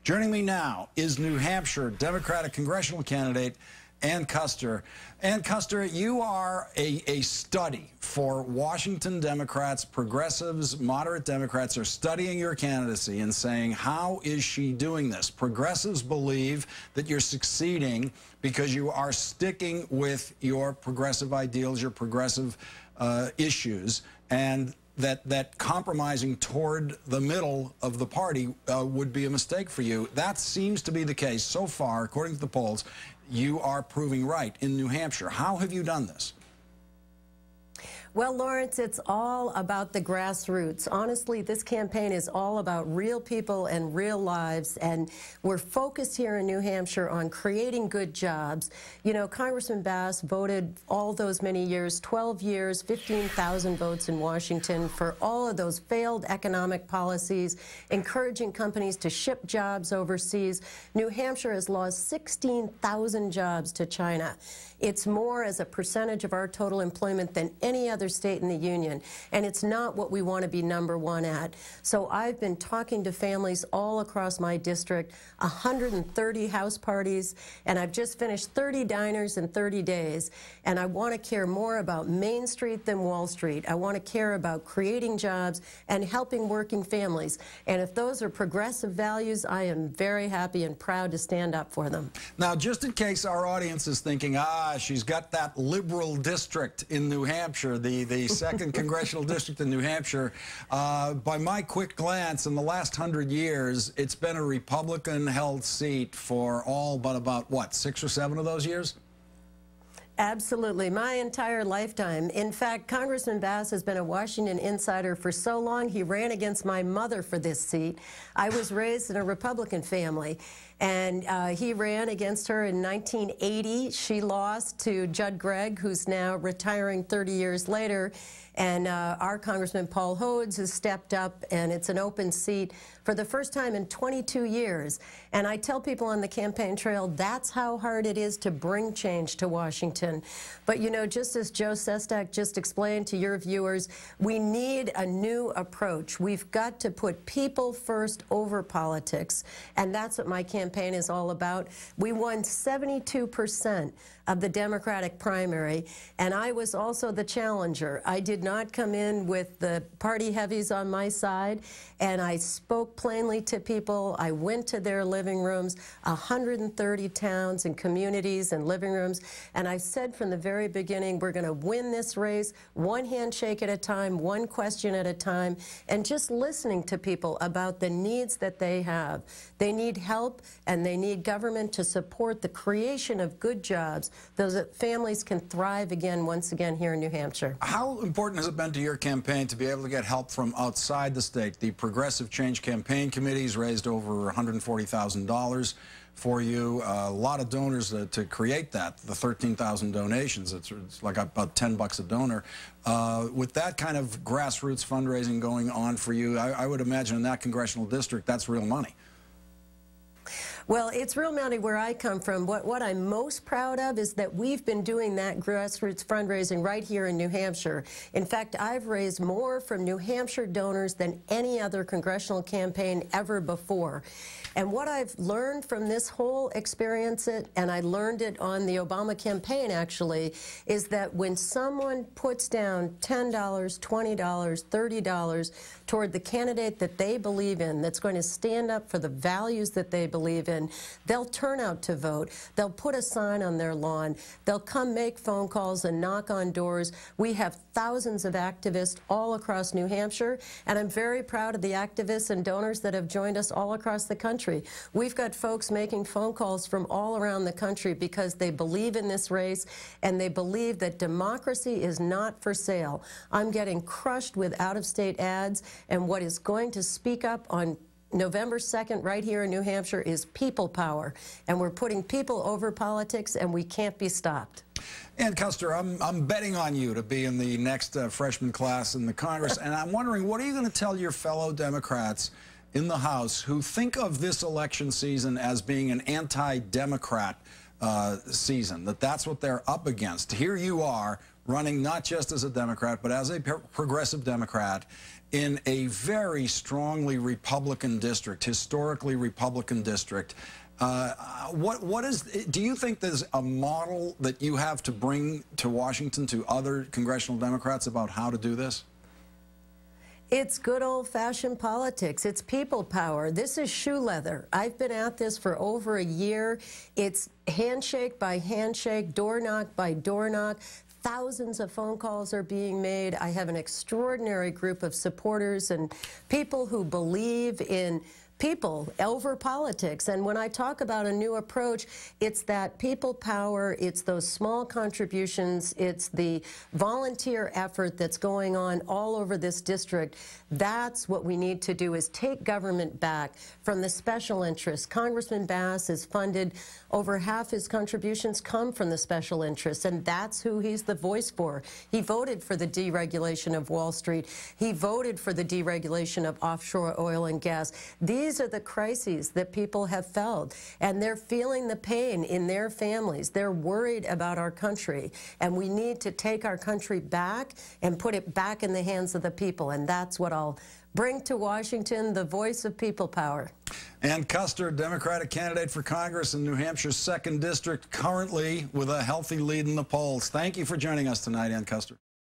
Joining me now is New Hampshire Democratic congressional candidate Ann Kuster. Ann Kuster, you are a study for Washington Democrats. Progressives, moderate Democrats are studying your candidacy and saying, how is she doing this? Progressives believe that you're succeeding because you are sticking with your progressive ideals, your progressive issues, and that compromising toward the middle of the party would be a mistake for you. That seems to be the case so far, according to the polls. You are proving right in New Hampshire. How have you done this? Well, Lawrence, it's all about the grassroots. Honestly, this campaign is all about real people and real lives, and we're focused here in New Hampshire on creating good jobs. You know, Congressman Bass voted all those many years, 12 years, 15,000 votes in Washington for all of those failed economic policies, encouraging companies to ship jobs overseas. New Hampshire has lost 16,000 jobs to China. It's more as a percentage of our total employment than any other state in the union, and it's not what we want to be #1 at. So I've been talking to families all across my district, 130 house parties, and I've just finished 30 diners in 30 days, and I want to care more about Main Street than Wall Street. I want to care about creating jobs and helping working families, and if those are progressive values, I am very happy and proud to stand up for them. Now, just in case our audience is thinking, she's got that liberal district in New Hampshire, the 2nd congressional district in New Hampshire. By my quick glance, in the last 100 years, it's been a Republican-held seat for all but about, what, 6 or 7 of those years? Absolutely, my entire lifetime. In fact, Congressman Bass has been a Washington insider for so long, he ran against my mother for this seat. I was raised in a Republican family, and he ran against her in 1980. She lost to Judd Gregg, who's now retiring 30 years later. And our Congressman Paul Hodes has stepped up, and it's an open seat for the first time in 22 years. And I tell people on the campaign trail, that's how hard it is to bring change to Washington. But, you know, just as Joe Sestak just explained to your viewers, we need a new approach. We've got to put people first over politics, and that's what my campaign is all about. We won 72% of the Democratic primary, and I was also the challenger. I did not come in with the party heavies on my side, and I spoke plainly to people. I went to their living rooms, 130 towns and communities and living rooms, and I said from the very beginning, we're going to win this race one handshake at a time, one question at a time, and just listening to people about the needs that they have. They need help, and they need government to support the creation of good jobs, so that families can thrive again, once again, here in New Hampshire. How important has it been to your campaign to be able to get help from outside the state? The Progressive Change Campaign Committee's raised over $140,000 for you. A lot of donors to create that, the 13,000 donations. It's like about $10 a donor. With that kind of grassroots fundraising going on for you, I would imagine in that congressional district, that's real money. Well, it's real money where I come from. What I'm most proud of is that we've been doing that grassroots fundraising right here in New Hampshire. In fact, I've raised more from New Hampshire donors than any other congressional campaign ever before. And what I've learned from this whole experience, and I learned it on the Obama campaign actually, is that when someone puts down $10, $20, $30 toward the candidate that they believe in, that's going to stand up for the values that they believe in, they'll turn out to vote. They'll put a sign on their lawn. They'll come make phone calls and knock on doors. We have thousands of activists all across New Hampshire, and I'm very proud of the activists and donors that have joined us all across the country. We've got folks making phone calls from all around the country because they believe in this race, and they believe that democracy is not for sale. I'm getting crushed with out-of-state ads, and what is going to speak up on November 2nd, right here in New Hampshire, is people power. And we're putting people over politics, and we can't be stopped. Ann Kuster, I'm betting on you to be in the next freshman class in the Congress, and I'm wondering, what are you going to tell your fellow Democrats in the House who think of this election season as being an anti-Democrat season, that's what they're up against? Here you are, running not just as a Democrat, but as a progressive Democrat in a very strongly Republican district, historically Republican district. Do you think there's a model that you have to bring to Washington to other congressional Democrats about how to do this? It's good old-fashioned politics. It's people power. This is shoe leather. I've been at this for over a year. It's handshake by handshake, door knock by door knock. Thousands of phone calls are being made. I have an extraordinary group of supporters and people who believe in people over politics. And when I talk about a new approach, it's that people power, it's those small contributions, it's the volunteer effort that's going on all over this district. That's what we need to do, is take government back from the special interests. Congressman Bass is funded, over half his contributions come from the special interests, and that's who he's the voice for. He voted for the deregulation of Wall Street. He voted for the deregulation of offshore oil and gas. These are the crises that people have felt, and they're feeling the pain in their families. They're worried about our country, and we need to take our country back and put it back in the hands of the people, and that's what I'll bring to Washington, the voice of people power. Ann Kuster, Democratic candidate for Congress in New Hampshire's 2nd District, currently with a healthy lead in the polls. Thank you for joining us tonight, Ann Kuster.